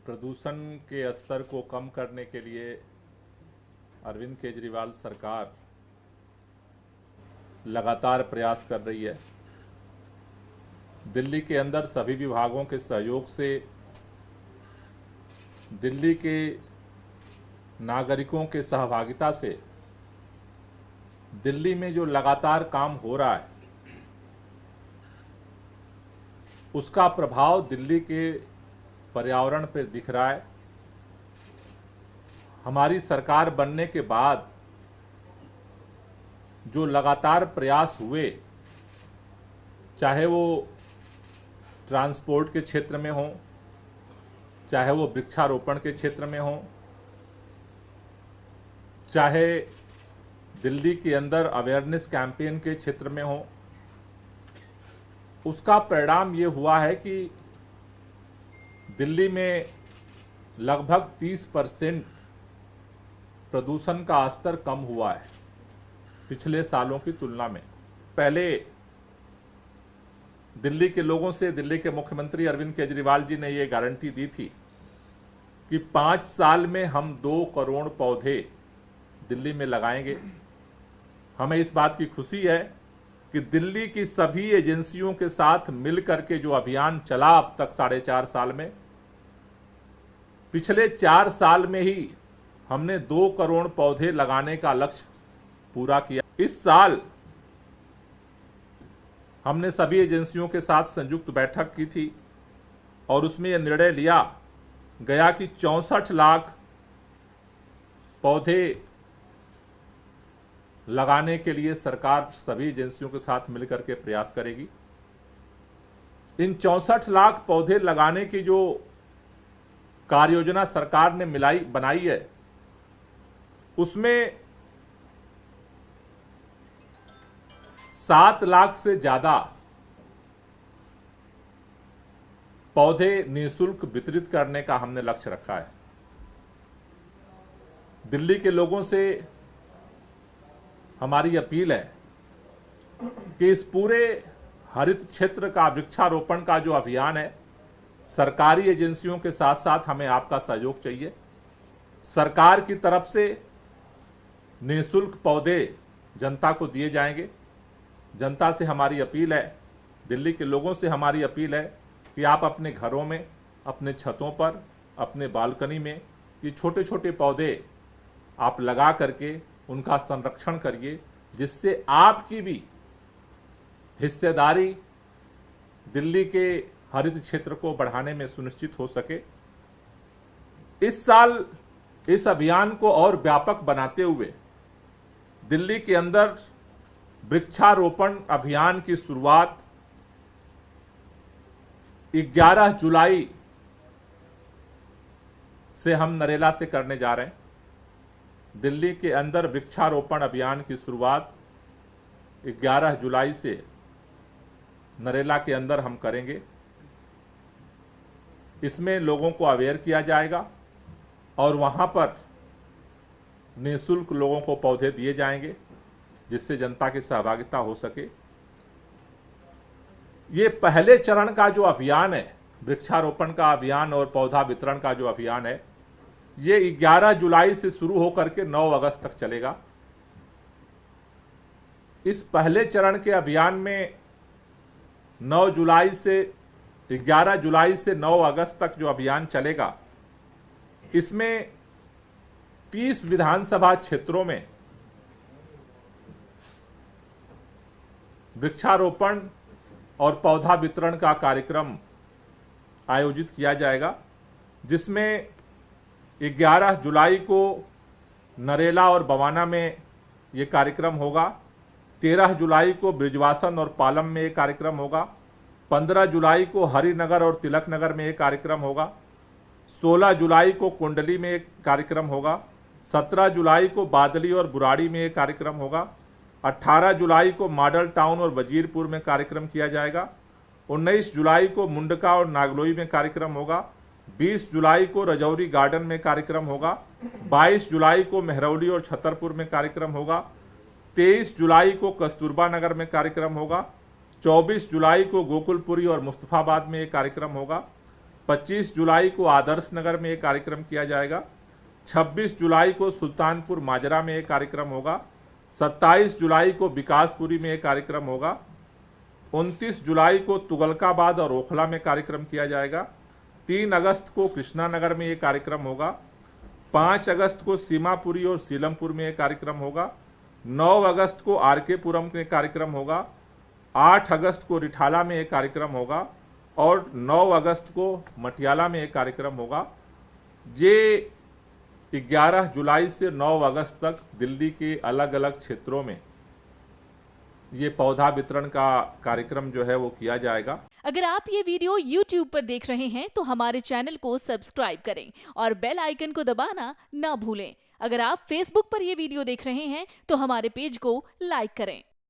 प्रदूषण के स्तर को कम करने के लिए अरविंद केजरीवाल सरकार लगातार प्रयास कर रही है। दिल्ली के अंदर सभी विभागों के सहयोग से दिल्ली के नागरिकों के सहभागिता से दिल्ली में जो लगातार काम हो रहा है उसका प्रभाव दिल्ली के पर्यावरण पर दिख रहा है। हमारी सरकार बनने के बाद जो लगातार प्रयास हुए, चाहे वो ट्रांसपोर्ट के क्षेत्र में हो, चाहे वो वृक्षारोपण के क्षेत्र में हो, चाहे दिल्ली के अंदर अवेयरनेस कैंपेन के क्षेत्र में हो, उसका परिणाम ये हुआ है कि दिल्ली में लगभग 30% प्रदूषण का स्तर कम हुआ है पिछले सालों की तुलना में। पहले दिल्ली के लोगों से दिल्ली के मुख्यमंत्री अरविंद केजरीवाल जी ने ये गारंटी दी थी कि 5 साल में हम 2 करोड़ पौधे दिल्ली में लगाएंगे। हमें इस बात की खुशी है कि दिल्ली की सभी एजेंसियों के साथ मिलकर के जो अभियान चला अब तक 4.5 साल में, पिछले 4 साल में ही हमने 2 करोड़ पौधे लगाने का लक्ष्य पूरा किया। इस साल हमने सभी एजेंसियों के साथ संयुक्त बैठक की थी और उसमें यह निर्णय लिया गया कि 64 लाख पौधे लगाने के लिए सरकार सभी एजेंसियों के साथ मिलकर के प्रयास करेगी। इन 64 लाख पौधे लगाने की जो कार्य योजना सरकार ने बनाई है, उसमें 7 लाख से ज्यादा पौधे निःशुल्क वितरित करने का हमने लक्ष्य रखा है। दिल्ली के लोगों से हमारी अपील है कि इस पूरे हरित क्षेत्र का वृक्षारोपण का जो अभियान है, सरकारी एजेंसियों के साथ साथ हमें आपका सहयोग चाहिए। सरकार की तरफ से निःशुल्क पौधे जनता को दिए जाएंगे। जनता से हमारी अपील है, दिल्ली के लोगों से हमारी अपील है कि आप अपने घरों में, अपने छतों पर, अपने बालकनी में ये छोटे छोटे पौधे आप लगा करके उनका संरक्षण करिए, जिससे आपकी भी हिस्सेदारी दिल्ली के हरित क्षेत्र को बढ़ाने में सुनिश्चित हो सके। इस साल इस अभियान को और व्यापक बनाते हुए दिल्ली के अंदर वृक्षारोपण अभियान की शुरुआत 11 जुलाई से हम नरेला से करने जा रहे हैं। दिल्ली के अंदर वृक्षारोपण अभियान की शुरुआत 11 जुलाई से नरेला के अंदर हम करेंगे। इसमें लोगों को अवेयर किया जाएगा और वहां पर निःशुल्क लोगों को पौधे दिए जाएंगे, जिससे जनता की सहभागिता हो सके। ये पहले चरण का जो अभियान है, वृक्षारोपण का अभियान और पौधा वितरण का जो अभियान है, ये 11 जुलाई से शुरू होकर के 9 अगस्त तक चलेगा। इस पहले चरण के अभियान में 11 जुलाई से 9 अगस्त तक जो अभियान चलेगा, इसमें 30 विधानसभा क्षेत्रों में वृक्षारोपण और पौधा वितरण का कार्यक्रम आयोजित किया जाएगा, जिसमें 11 जुलाई को नरेला और बवाना में ये कार्यक्रम होगा, 13 जुलाई को बृजवासन और पालम में ये कार्यक्रम होगा, 15 जुलाई को हरिनगर और तिलक नगर में ये कार्यक्रम होगा, 16 जुलाई को कुंडली में एक कार्यक्रम होगा, 17 जुलाई को बादली और बुराड़ी में एक कार्यक्रम होगा, 18 जुलाई को मॉडल टाउन और वजीरपुर में कार्यक्रम किया जाएगा, 19 जुलाई को मुंडका और नागलोई में कार्यक्रम होगा, 20 जुलाई को रजौरी गार्डन में कार्यक्रम होगा, 22 जुलाई को मेहरौली और छतरपुर में कार्यक्रम होगा, 23 जुलाई को कस्तूरबा नगर में कार्यक्रम होगा, 24 जुलाई को गोकुलपुरी और मुस्तफाबाद में एक कार्यक्रम होगा, 25 जुलाई को आदर्श नगर में एक कार्यक्रम किया जाएगा। 26 जुलाई को सुल्तानपुर माजरा में एक कार्यक्रम होगा। 27 जुलाई को विकासपुरी में एक कार्यक्रम होगा। 29 जुलाई को तुगलकाबाद और ओखला में कार्यक्रम किया जाएगा। 3 अगस्त को कृष्णानगर में एक कार्यक्रम होगा। 5 अगस्त को सीमापुरी और सीलमपुर में एक कार्यक्रम होगा। 9 अगस्त को आरकेपुरम में कार्यक्रम होगा। 8 अगस्त को रिठाला में एक कार्यक्रम होगा और 9 अगस्त को मटियाला में एक कार्यक्रम होगा। ये 11 जुलाई से 9 अगस्त तक दिल्ली के अलग अलग क्षेत्रों में ये पौधा वितरण का कार्यक्रम जो है वो किया जाएगा। अगर आप ये वीडियो YouTube पर देख रहे हैं तो हमारे चैनल को सब्सक्राइब करें और बेल आइकन को दबाना ना भूलें। अगर आप Facebook पर ये वीडियो देख रहे हैं तो हमारे पेज को लाइक करें।